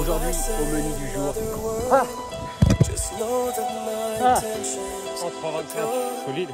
Aujourd'hui, au menu du jour, en 3,25, solide.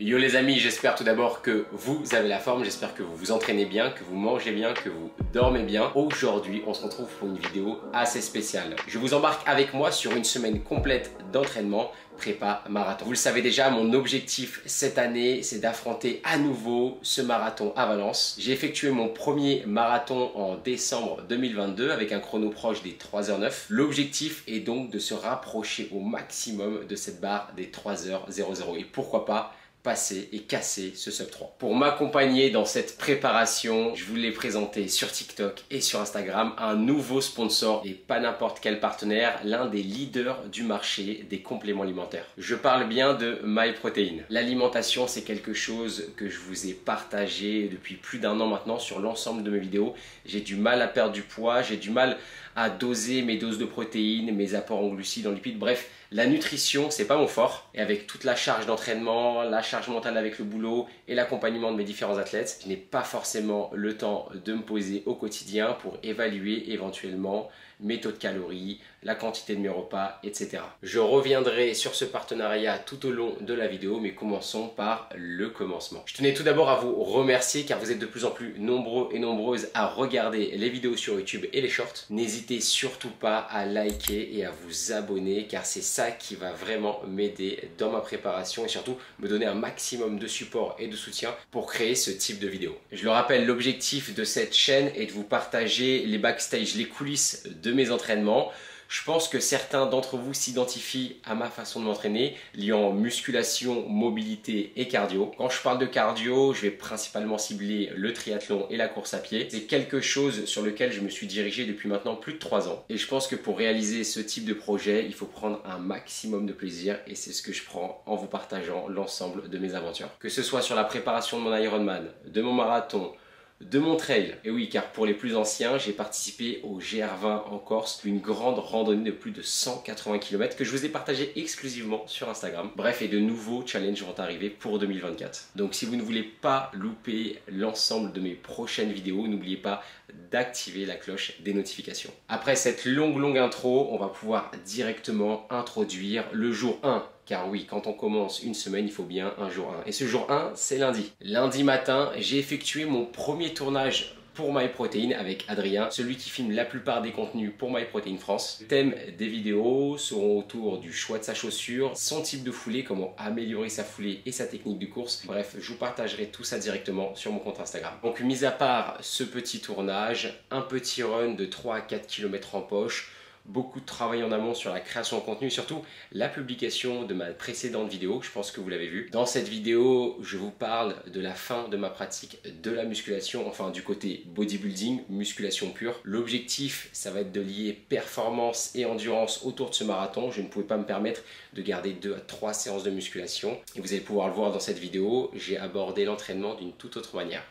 Yo les amis, j'espère tout d'abord que vous avez la forme, j'espère que vous vous entraînez bien, que vous mangez bien, que vous dormez bien. Aujourd'hui, on se retrouve pour une vidéo assez spéciale. Je vous embarque avec moi sur une semaine complète d'entraînement prépa marathon. Vous le savez déjà, mon objectif cette année, c'est d'affronter à nouveau ce marathon à Valence. J'ai effectué mon premier marathon en décembre 2022 avec un chrono proche des 3h09. L'objectif est donc de se rapprocher au maximum de cette barre des 3h00 et pourquoi pas passer et casser ce sub 3. Pour m'accompagner dans cette préparation, je voulais présenter sur TikTok et sur Instagram un nouveau sponsor et pas n'importe quel partenaire, l'un des leaders du marché des compléments alimentaires. Je parle bien de MyProtein. L'alimentation, c'est quelque chose que je vous ai partagé depuis plus d'1 an maintenant sur l'ensemble de mes vidéos. J'ai du mal à perdre du poids, j'ai du mal à doser mes doses de protéines, mes apports en glucides, en lipides, bref, la nutrition, c'est pas mon fort. Et avec toute la charge d'entraînement, la charge mentale avec le boulot et l'accompagnement de mes différents athlètes, je n'ai pas forcément le temps de me poser au quotidien pour évaluer éventuellement mes taux de calories, la quantité de mes repas, etc. Je reviendrai sur ce partenariat tout au long de la vidéo, mais commençons par le commencement. Je tenais tout d'abord à vous remercier car vous êtes de plus en plus nombreux et nombreuses à regarder les vidéos sur YouTube et les shorts. N'hésitez surtout pas à liker et à vous abonner car c'est ça qui va vraiment m'aider dans ma préparation et surtout me donner un maximum de support et de soutien pour créer ce type de vidéo. Je le rappelle, l'objectif de cette chaîne est de vous partager les backstage, les coulisses de mes entraînements. Je pense que certains d'entre vous s'identifient à ma façon de m'entraîner, liant musculation, mobilité et cardio. Quand je parle de cardio, je vais principalement cibler le triathlon et la course à pied. C'est quelque chose sur lequel je me suis dirigé depuis maintenant plus de 3 ans. Et je pense que pour réaliser ce type de projet, il faut prendre un maximum de plaisir et c'est ce que je prends en vous partageant l'ensemble de mes aventures. Que ce soit sur la préparation de mon Ironman, de mon marathon, de mon trail. Et oui, car pour les plus anciens, j'ai participé au GR20 en Corse, une grande randonnée de plus de 180 km que je vous ai partagé exclusivement sur Instagram. Bref, et de nouveaux challenges vont arriver pour 2024. Donc si vous ne voulez pas louper l'ensemble de mes prochaines vidéos, n'oubliez pas d'activer la cloche des notifications. Après cette longue intro, on va pouvoir directement introduire le jour 1. Car oui, quand on commence une semaine, il faut bien un jour 1. Et ce jour 1, c'est lundi. Lundi matin, j'ai effectué mon premier tournage pour MyProtein avec Adrien, celui qui filme la plupart des contenus pour MyProtein France. Le thème des vidéos seront autour du choix de sa chaussure, son type de foulée, comment améliorer sa foulée et sa technique de course. Bref, je vous partagerai tout ça directement sur mon compte Instagram. Donc, mis à part ce petit tournage, un petit run de 3 à 4 km en poche, beaucoup de travail en amont sur la création de contenu et surtout la publication de ma précédente vidéo, je pense que vous l'avez vu. Dans cette vidéo, je vous parle de la fin de ma pratique de la musculation, enfin du côté bodybuilding, musculation pure. L'objectif, ça va être de lier performance et endurance autour de ce marathon. Je ne pouvais pas me permettre de garder 2 à 3 séances de musculation. Et vous allez pouvoir le voir dans cette vidéo, j'ai abordé l'entraînement d'une toute autre manière.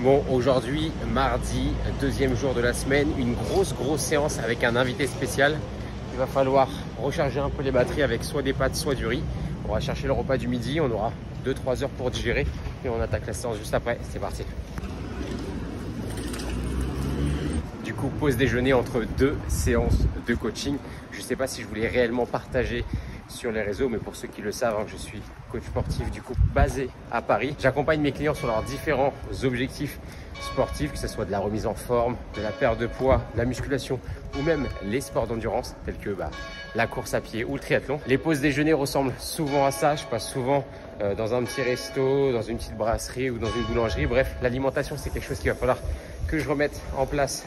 Bon, aujourd'hui, mardi, 2e jour de la semaine, une grosse séance avec un invité spécial. Il va falloir recharger un peu les batteries avec soit des pâtes, soit du riz. On va chercher le repas du midi, on aura 2-3 heures pour digérer et on attaque la séance juste après. C'est parti. Du coup, pause déjeuner entre 2 séances de coaching. Je ne sais pas si je voulais réellement partager sur les réseaux, mais pour ceux qui le savent, hein, je suis coach sportif du coup basé à Paris. J'accompagne mes clients sur leurs différents objectifs sportifs, que ce soit de la remise en forme, de la perte de poids, de la musculation ou même les sports d'endurance tels que la course à pied ou le triathlon. Les pauses déjeuner ressemblent souvent à ça. Je passe souvent dans un petit resto, dans une petite brasserie ou dans une boulangerie. Bref, l'alimentation, c'est quelque chose qu'il va falloir que je remette en place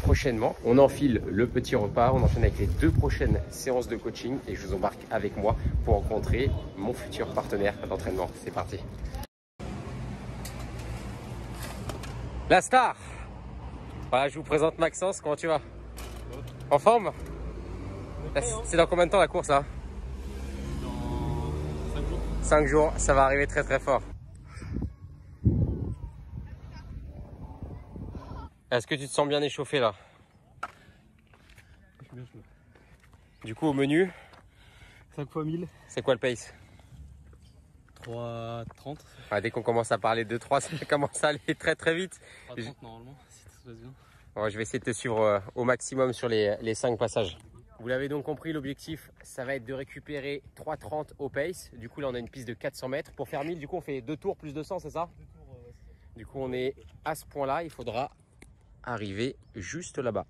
prochainement. On enfile le petit repas, on enchaîne avec les 2 prochaines séances de coaching et je vous embarque avec moi pour rencontrer mon futur partenaire d'entraînement. C'est parti. La star. Voilà, je vous présente Maxence, comment tu vas? En forme? C'est dans combien de temps la course là? Dans 5 jours. 5 jours, ça va arriver très très fort. Est-ce que tu te sens bien échauffé là? Je suis bien chaud. Du coup au menu, 5 fois 1000. c'est quoi le pace? 3,30. Ouais, dès qu'on commence à parler de 3, ça commence à aller très très vite. 3,30 normalement, si tout se passe bien. Bon, je vais essayer de te suivre au maximum sur les 5 passages. Vous l'avez donc compris, l'objectif, ça va être de récupérer 3,30 au pace. Du coup, là, on a une piste de 400 mètres. Pour faire 1000, du coup, on fait 2 tours plus 200, c'est ça? 2 tours, Du coup, on est à ce point-là. Il faudra arriver juste là-bas.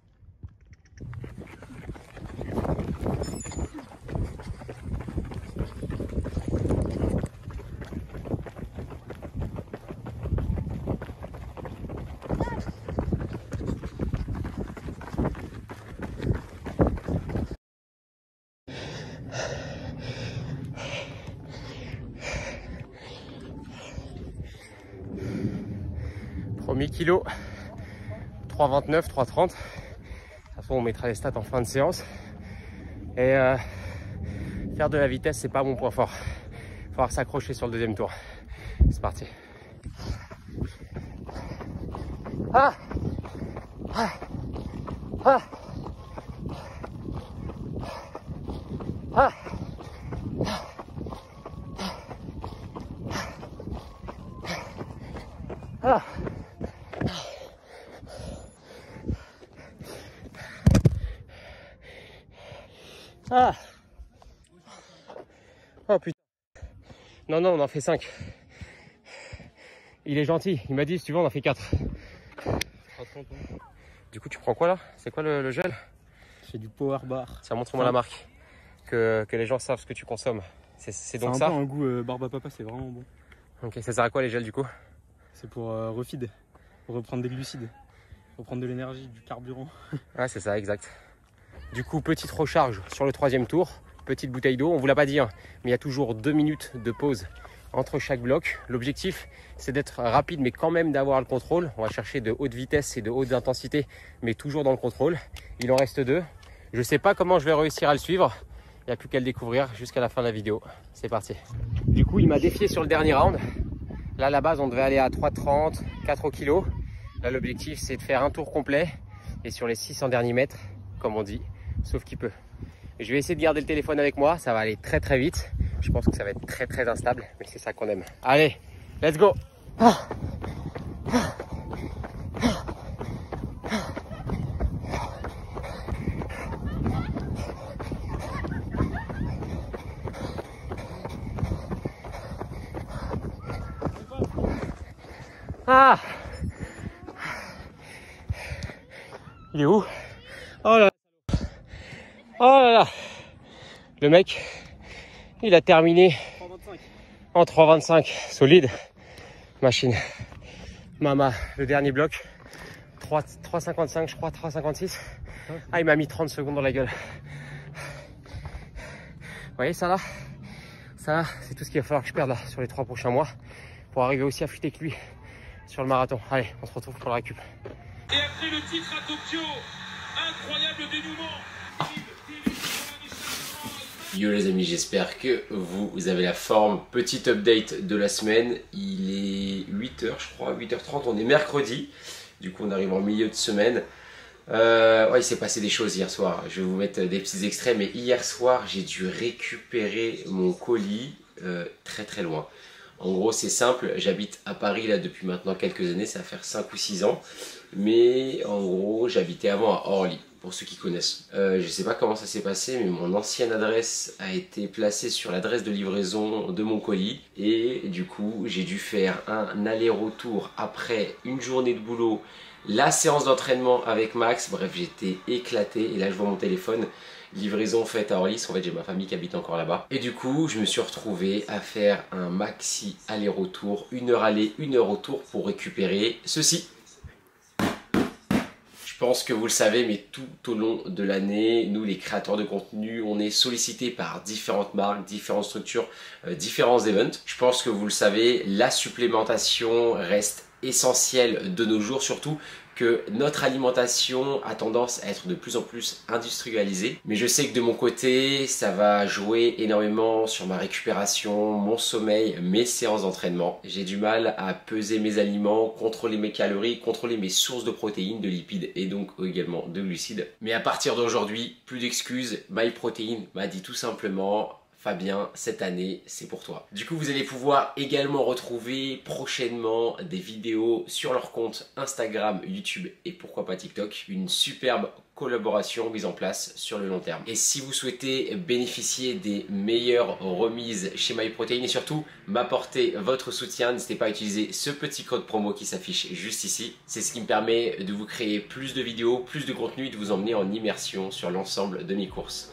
Premier kilo, 3,29, 3,30. De toute façon, on mettra les stats en fin de séance. Et faire de la vitesse, c'est pas mon point fort. Il va falloir s'accrocher sur le deuxième tour. C'est parti. Ah ah ah ah ah. Ah. Oh putain. Non, non, on en fait 5. Il est gentil. Il m'a dit, si tu veux, on en fait 4. 3,30. Du coup, tu prends quoi là? C'est quoi le gel? Je fais du power bar. Tiens, montre-moi la marque. Que les gens savent ce que tu consommes. C'est donc ça? Ça a un goût barbe à papa, c'est vraiment bon. Ok, ça sert à quoi les gels du coup? C'est pour refeed, pour reprendre des glucides, reprendre de l'énergie, du carburant. Ouais, c'est ça, exact. Du coup, petite recharge sur le 3e tour. Petite bouteille d'eau, on vous l'a pas dit, hein, mais il y a toujours 2 minutes de pause entre chaque bloc. L'objectif, c'est d'être rapide, mais quand même d'avoir le contrôle. On va chercher de haute vitesse et de haute intensité, mais toujours dans le contrôle. Il en reste 2. Je ne sais pas comment je vais réussir à le suivre. Il n'y a plus qu'à le découvrir jusqu'à la fin de la vidéo. C'est parti. Du coup, il m'a défié sur le dernier round. Là, à la base, on devait aller à 3,30, 4 au kilo. Là, l'objectif, c'est de faire un tour complet. Et sur les 600 derniers mètres, comme on dit, sauf qu'il peut. Je vais essayer de garder le téléphone avec moi, ça va aller très très vite. Je pense que ça va être très très instable, mais c'est ça qu'on aime. Allez, let's go. Ah. Ah. Il est où? Oh là là. Oh là là. Le mec, il a terminé 3,25. en 3,25. Solide. Machine. Mama, le dernier bloc. 3,55 je crois, 3,56. Ah, il m'a mis 30 secondes dans la gueule. Vous voyez ça là? Ça là, c'est tout ce qu'il va falloir que je perde là sur les 3 prochains mois pour arriver aussi à fuiter que lui sur le marathon. Allez, on se retrouve pour la récup. Et après le titre à Tokyo, incroyable dénouement. Yo les amis, j'espère que vous avez la forme. Petit update de la semaine, il est 8h je crois, 8h30, on est mercredi. Du coup on arrive en milieu de semaine. Ouais, il s'est passé des choses hier soir. Je vais vous mettre des petits extraits, mais hier soir j'ai dû récupérer mon colis très très loin. En gros c'est simple, j'habite à Paris là depuis maintenant quelques années, ça va faire 5 ou 6 ans. Mais en gros j'habitais avant à Orly. pour ceux qui connaissent. Je sais pas comment ça s'est passé, mais mon ancienne adresse a été placée sur l'adresse de livraison de mon colis. Et du coup, j'ai dû faire un aller-retour après une journée de boulot, la séance d'entraînement avec Max. Bref, j'étais éclaté. Et là, je vois mon téléphone. Livraison faite à Orlis, en fait j'ai ma famille qui habite encore là-bas. Et du coup je me suis retrouvé à faire un maxi aller-retour, 1 heure aller, 1 heure retour pour récupérer ceci. Je pense que vous le savez, mais tout au long de l'année, nous les créateurs de contenu, on est sollicités par différentes marques, différentes structures, différents events. Je pense que vous le savez, la supplémentation reste essentielle de nos jours, surtout que notre alimentation a tendance à être de plus en plus industrialisée. Mais je sais que de mon côté, ça va jouer énormément sur ma récupération, mon sommeil, mes séances d'entraînement. J'ai du mal à peser mes aliments, contrôler mes calories, contrôler mes sources de protéines, de lipides et donc également de glucides. Mais à partir d'aujourd'hui, plus d'excuses. MyProtein m'a dit tout simplement: Fabien, cette année, c'est pour toi. Du coup, vous allez pouvoir également retrouver prochainement des vidéos sur leur compte Instagram, YouTube et pourquoi pas TikTok. Une superbe collaboration mise en place sur le long terme. Et si vous souhaitez bénéficier des meilleures remises chez MyProtein et surtout m'apporter votre soutien, n'hésitez pas à utiliser ce petit code promo qui s'affiche juste ici. C'est ce qui me permet de vous créer plus de vidéos, plus de contenu et de vous emmener en immersion sur l'ensemble de mes courses.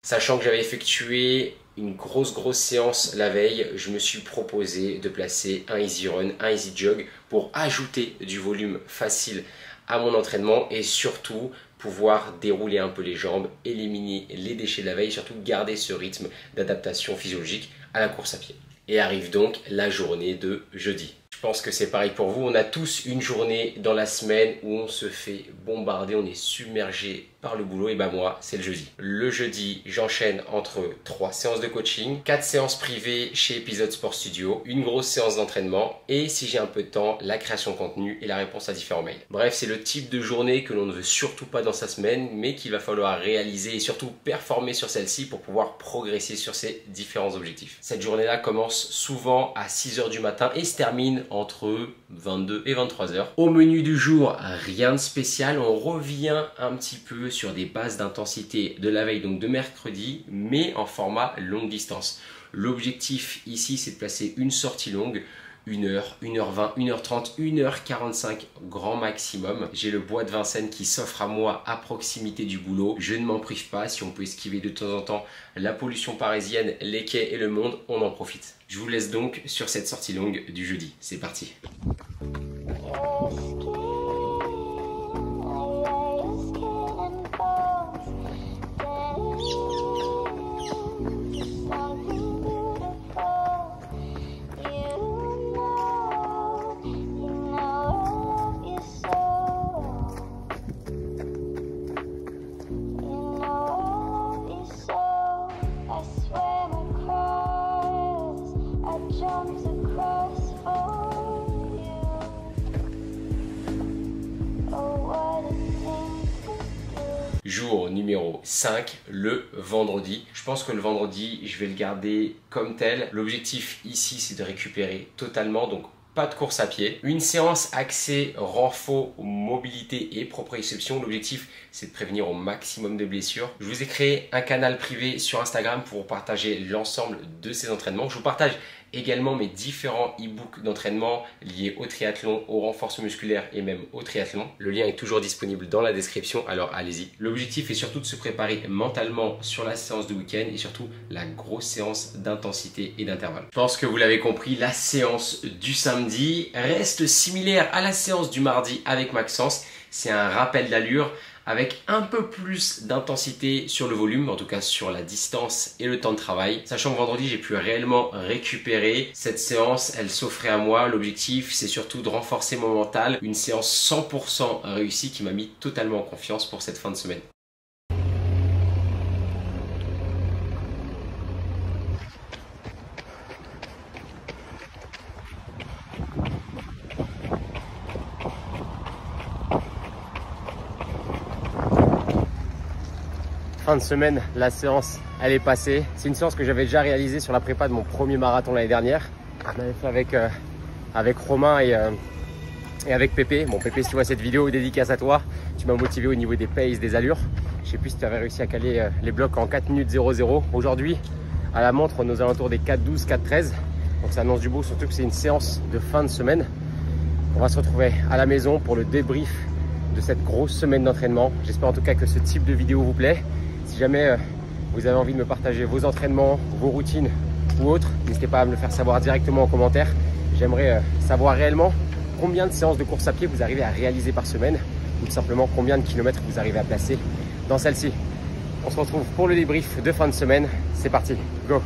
Sachant que j'avais effectué une grosse séance la veille, je me suis proposé de placer un easy run, un easy jog pour ajouter du volume facile à mon entraînement et surtout pouvoir dérouler un peu les jambes, éliminer les déchets de la veille, surtout garder ce rythme d'adaptation physiologique à la course à pied. Et arrive donc la journée de jeudi. Je pense que c'est pareil pour vous, on a tous une journée dans la semaine où on se fait bombarder, on est submergé par le boulot, et ben moi c'est le jeudi. Le jeudi, j'enchaîne entre 3 séances de coaching, 4 séances privées chez Episode Sport Studio, une grosse séance d'entraînement et si j'ai un peu de temps, la création de contenu et la réponse à différents mails. Bref, c'est le type de journée que l'on ne veut surtout pas dans sa semaine mais qu'il va falloir réaliser et surtout performer sur celle-ci pour pouvoir progresser sur ses différents objectifs. Cette journée-là commence souvent à 6 h du matin et se termine entre 22 et 23 h. Au menu du jour, rien de spécial, on revient un petit peu sur des bases d'intensité de la veille, donc de mercredi, mais en format longue distance. L'objectif ici, c'est de placer une sortie longue, 1 heure, 1 h 20, 1 h 30, 1 h 45 grand maximum. J'ai le bois de Vincennes qui s'offre à moi à proximité du boulot. Je ne m'en prive pas. Si on peut esquiver de temps en temps la pollution parisienne, les quais et le monde, on en profite. Je vous laisse donc sur cette sortie longue du jeudi. C'est parti. Jour numéro 5, le vendredi. Je pense que le vendredi, je vais le garder comme tel. L'objectif ici, c'est de récupérer totalement, donc pas de course à pied. Une séance axée renfort, mobilité et proprioception. L'objectif, c'est de prévenir au maximum de blessures. Je vous ai créé un canal privé sur Instagram pour partager l'ensemble de ces entraînements. Je vous partage également mes différents e-books d'entraînement liés au triathlon, au renforcement musculaire et même au triathlon. Le lien est toujours disponible dans la description, alors allez-y. L'objectif est surtout de se préparer mentalement sur la séance de week-end et surtout la grosse séance d'intensité et d'intervalle. Je pense que vous l'avez compris, la séance du samedi reste similaire à la séance du mardi avec Maxence. C'est un rappel d'allure avec un peu plus d'intensité sur le volume, en tout cas sur la distance et le temps de travail. Sachant que vendredi, j'ai pu réellement récupérer. Cette séance, elle s'offrait à moi. L'objectif, c'est surtout de renforcer mon mental. Une séance 100% réussie qui m'a mis totalement en confiance pour cette fin de semaine. fin de semaine, la séance, elle est passée. C'est une séance que j'avais déjà réalisée sur la prépa de mon premier marathon l'année dernière. On avait fait avec Romain et avec Pépé. Bon, Pépé, si tu vois cette vidéo, dédicace à toi. Tu m'as motivé au niveau des paces, des allures. Je sais plus si tu avais réussi à caler les blocs en 4 minutes 00. Aujourd'hui, à la montre, on est aux alentours des 4,12, 4,13. Donc ça annonce du beau, surtout que c'est une séance de fin de semaine. On va se retrouver à la maison pour le débrief de cette grosse semaine d'entraînement. J'espère en tout cas que ce type de vidéo vous plaît. Si jamais vous avez envie de me partager vos entraînements, vos routines ou autres, n'hésitez pas à me le faire savoir directement en commentaire. J'aimerais savoir réellement combien de séances de course à pied vous arrivez à réaliser par semaine ou tout simplement combien de kilomètres vous arrivez à placer dans celle-ci. On se retrouve pour le débrief de fin de semaine. C'est parti, go!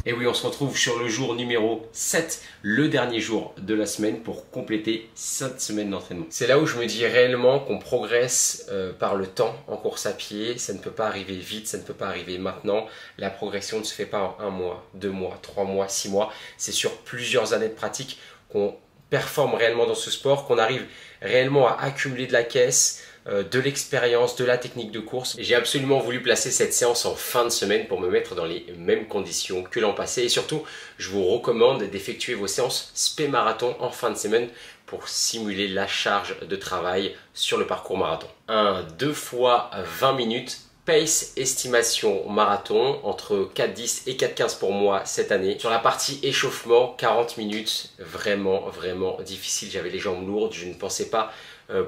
Et oui, on se retrouve sur le jour numéro 7, le dernier jour de la semaine pour compléter cette semaine d'entraînement. C'est là où je me dis réellement qu'on progresse par le temps en course à pied. Ça ne peut pas arriver vite, ça ne peut pas arriver maintenant. La progression ne se fait pas en 1 mois, 2 mois, 3 mois, 6 mois. C'est sur plusieurs années de pratique qu'on performe réellement dans ce sport, qu'on arrive réellement à accumuler de la caisse, de l'expérience, de la technique de course. J'ai absolument voulu placer cette séance en fin de semaine pour me mettre dans les mêmes conditions que l'an passé. Et surtout, je vous recommande d'effectuer vos séances spé marathon en fin de semaine pour simuler la charge de travail sur le parcours marathon. 2 fois 20 minutes. Pace estimation marathon entre 4,10 et 4,15 pour moi cette année. Sur la partie échauffement, 40 minutes, vraiment difficile. J'avais les jambes lourdes, je ne pensais pas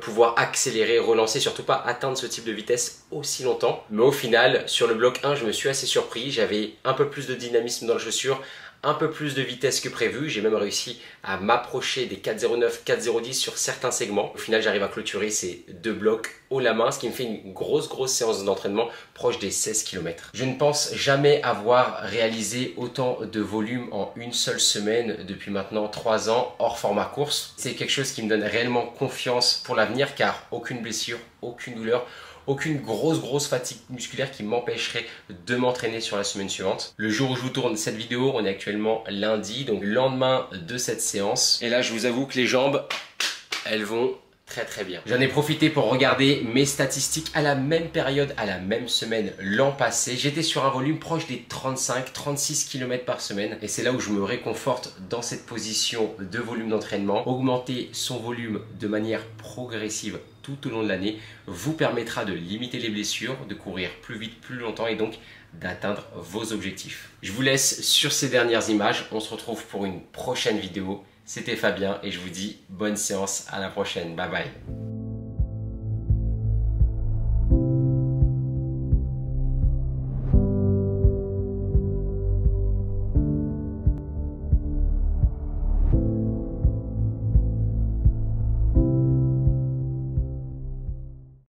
pouvoir accélérer, relancer, surtout pas atteindre ce type de vitesse aussi longtemps. Mais au final, sur le bloc 1, je me suis assez surpris. J'avais un peu plus de dynamisme dans la chaussure, un peu plus de vitesse que prévu. J'ai même réussi à m'approcher des 4,09, 4,010 sur certains segments. Au final, j'arrive à clôturer ces 2 blocs haut la main, ce qui me fait une grosse séance d'entraînement proche des 16 km. Je ne pense jamais avoir réalisé autant de volume en une seule semaine depuis maintenant 3 ans hors format course. C'est quelque chose qui me donne réellement confiance pour l'avenir car aucune blessure, aucune douleur, aucune grosse fatigue musculaire qui m'empêcherait de m'entraîner sur la semaine suivante. Le jour où je vous tourne cette vidéo, on est actuellement lundi, donc le lendemain de cette séance. Et là, je vous avoue que les jambes, elles vont très bien. J'en ai profité pour regarder mes statistiques à la même période, à la même semaine l'an passé. J'étais sur un volume proche des 35-36 km par semaine. Et c'est là où je me réconforte dans cette position de volume d'entraînement. Augmenter son volume de manière progressive tout au long de l'année vous permettra de limiter les blessures, de courir plus vite, plus longtemps et donc d'atteindre vos objectifs. Je vous laisse sur ces dernières images. On se retrouve pour une prochaine vidéo. C'était Fabien et je vous dis bonne séance, à la prochaine. Bye bye.